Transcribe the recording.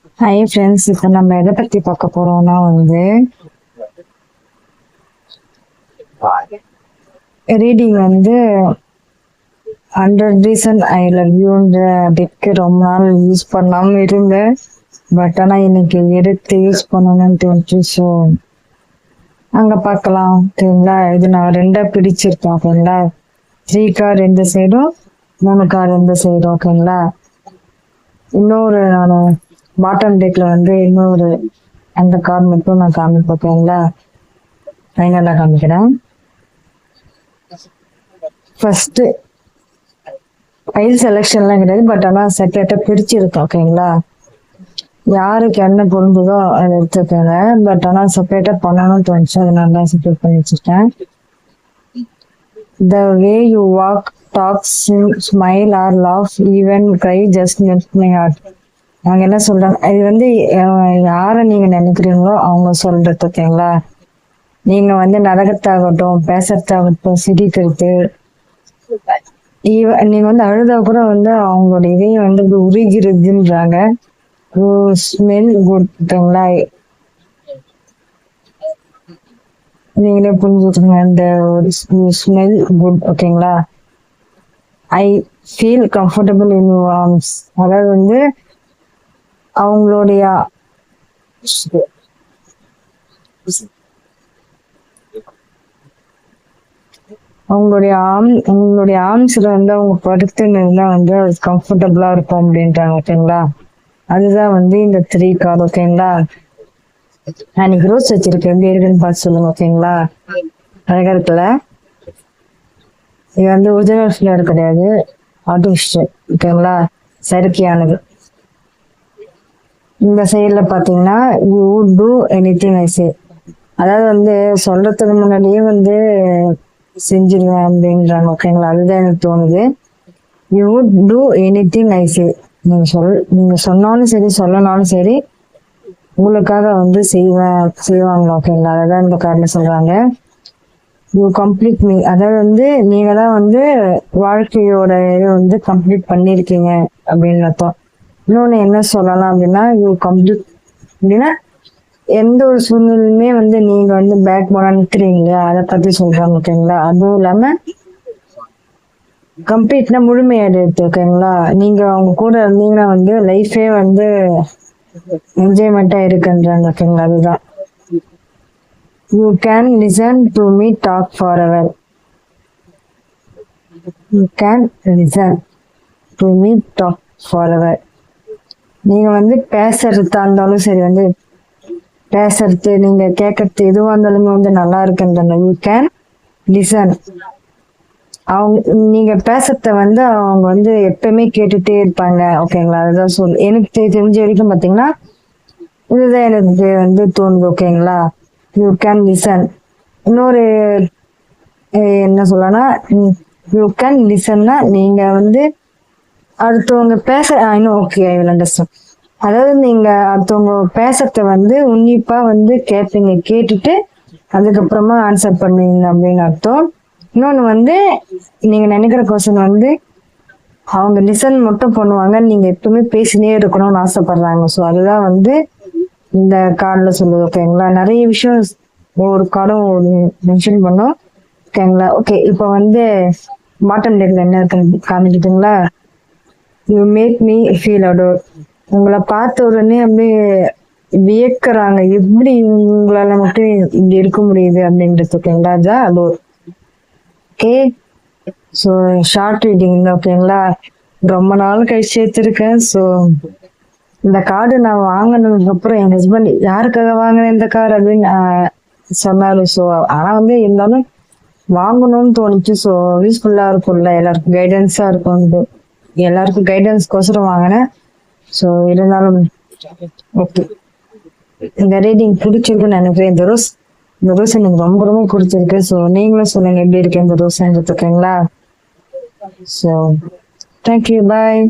Hi friends, இப்போ நம்ம எதை பற்றி பார்க்க போகிறோம்னா ரீடிங் 100 ரீசன் ஐ லவ் யூன்ற டெக்கு ரொம்ப நாள் யூஸ் பண்ணாமல் இருந்தேன். பட் ஆனால் இன்னைக்கு எடுத்து யூஸ் பண்ணணும்னு தோணுச்சு. ஸோ அங்கே பார்க்கலாம். ஓகேங்களா, இது நான் ரெண்டாக பிரிச்சிருக்கேன். ஓகேங்களா, 3 கார்டு எந்த சைடும், 3 கார்டு எந்த சைடும். ஓகேங்களா, இன்னொரு நான் பாட்டம் டேக்ல இன்னொரு அந்த கார்டு மட்டும் நான் காமிப்பேன். ஓகேங்களா, ஃபைனலாக காமிக்கிறேன். ஃபர்ஸ்ட் ஃபைல் செலெக்ஷன்லாம் கிடையாது, பட் ஆனால் செப்பரேட்டாக பிரிச்சிருக்கேன். ஓகேங்களா, யாருக்கு என்ன பொருந்ததோ அதை எடுத்துக்கோங்க. பட் ஆனால் செப்பரேட்டாக பண்ணணும்னு தோணுச்சு, அதனால தான் செப்பரேட் பண்ணி வச்சுருக்கேன். The way you walk, talk, sing, smile or laugh, even cry just melts my heart. அவங்க என்ன சொல்றாங்க, இது யாரை நீங்க நினைக்கிறீங்களோ அவங்க சொல்றது. ஓகேங்களா, நீங்க நடக்கத்தாகட்டும், பேசுறதாகட்டும், சிரிக்கிறது, நீங்க அழுதா கூட அவங்களோட இதையும் உருகிறதுன்றாங்க. Smell good. ஓகேங்களா, நீங்களே புரிஞ்சுக்கோங்க. இந்த ஸ்மெல் குட். ஓகேங்களா, I feel comfortable in your arms. அதாவது அவங்களுடைய உங்களுடைய ஆர்ம்ஸ்ல அவங்க படுத்துன்னு அது கம்ஃபர்டபுளா இருக்கும் அப்படின்றாங்க. ஓகேங்களா, அதுதான் இந்த 3 கார்டு. ஓகேங்களா, நான் இன்னைக்கு ரோஸ் வச்சிருக்கேன், எப்படி இருக்குன்னு பார்த்து சொல்லுங்க. ஓகேங்களா, அழகா இருக்குல்ல. இது ஒரிஜினல் ஃபிளவர் கிடையாது, ஆர்டிஃபிஷியல். ஓகேங்களா, செயற்கையானது. இந்த சைட்ல பாத்தீங்கன்னா யூ டூ எனிதிங் ஐ சே, அதாவது சொல்றதுக்கு முன்னாடியே செஞ்சிருவேன் அப்படின்றாங்க. ஓகேங்களா, அதுதான் எனக்கு தோணுது. யூ டூ எனிதிங் ஐ சே, நீங்க சொன்னாலும் சரி சொல்லனாலும் சரி உங்களுக்காக செய்வாங்க. ஓகேங்களா, அதான் இந்த கார்டுல சொல்றாங்க. யூ கம்ப்ளீட் மீ, அதாவது நீங்க தான் வாழ்க்கையோட இது கம்ப்ளீட் பண்ணிருக்கீங்க அப்படின்னு அர்த்தம். இன்னொன்னு என்ன சொல்லலாம் அப்படின்னா, யூ கம்ப்ளீட் அப்படின்னா எந்த ஒரு சூழ்நிலையுமே நீங்க பேக் போனா நிற்கிறீங்க, அதை பத்தி சொல்றாங்க. ஓகேங்களா, அதுவும் இல்லாம கம்ப்ளீட்னா முழுமையடையுது. ஓகேங்களா, நீங்க அவங்க கூட இருந்தீங்கன்னா லைஃபே என்ஜாய்மெண்டா இருக்குன்றாங்க. ஓகேங்களா, அதுதான். You can listen to me talk forever. You can listen to me talk forever. நீங்க பேசுறதா இருந்தாலும் சரி, பேசுறது, நீங்க கேட்கறது எதுவா இருந்தாலுமே நல்லா இருக்குன்றாங்க. You can listen. நீங்க பேசுறத அவங்க எப்பவுமே கேட்டுட்டே இருப்பாங்க. ஓகேங்களா, அதுதான் எனக்கு தெரிஞ்ச வரைக்கும் பாத்தீங்கன்னா இதுதான் எனக்கு தோணுது. ஓகேங்களா, யூ கேன் லிசன். இன்னொரு என்ன சொல்லனா, யூ கேன் லிசன்னா நீங்க அடுத்தவங்க பேச இன்னும் ஓகே ஐ வில் அண்டர்ஸ்டாண்ட். அதாவது நீங்க அடுத்தவங்க பேசுறத உன்னிப்பா கேட்பீங்க, கேட்டுட்டு அதுக்கப்புறமா ஆன்சர் பண்ணுவீங்க அப்படின்னு அர்த்தம். இன்னொன்னு நீங்க நினைக்கிற கொஸ்டின் அவங்க லிசன் மட்டும் பண்ணுவாங்க, நீங்க எப்பவுமே பேசினே இருக்கணும்னு ஆசைப்படுறாங்க. ஸோ அதுதான் இந்த கார்டுல சொல்லுது. ஓகேங்களா, நிறைய விஷயம் ஒரு கார்டும் மென்ஷன் பண்ணோம். ஓகேங்களா, ஓகே, இப்போ பாட்டம் டேக்ல என்ன இருக்குன்னு காமிக்கிட்டுங்களா. You make me feel adore. உங்களை பார்த்த உடனே அப்படியே வியக்கிறாங்க, எப்படி உங்களால மட்டும் இப்படி இருக்க முடியுது அப்படின்றது. ஓகேங்களா, அதுதான் adore. Okay, so short reading. ஓகேங்களா, ரொம்ப நாள் கழிச்சு சேர்த்துருக்கேன். ஸோ இந்த கார்டு நான் வாங்கினதுக்கு அப்புறம் என் ஹஸ்பண்ட் யாருக்காக வாங்கினேன் இந்த கார்டு அப்படின்னு சொன்னாரு. ஸோ ஆனா இருந்தாலும் வாங்கணும்னு தோணுச்சு. ஸோ யூஸ்ஃபுல்லா இருக்கும்ல, எல்லாருக்கும் கைடன்ஸா இருக்கும், எல்லாருக்கும் கைடன்ஸ்க்கோசரம் வாங்கினேன். ஸோ இருந்தாலும் ஓகே, இந்த ரீடிங் பிடிச்சிருக்குன்னு நினைக்கிறேன். இந்த ரோஸ் எனக்கு ரொம்ப ரொம்ப பிடிச்சிருக்கு. ஸோ நீங்களும் சொல்லுங்க எப்படி இருக்கு இந்த ரோஸ். ஓகேங்களா, ஸோ தேங்க்யூ, பாய்.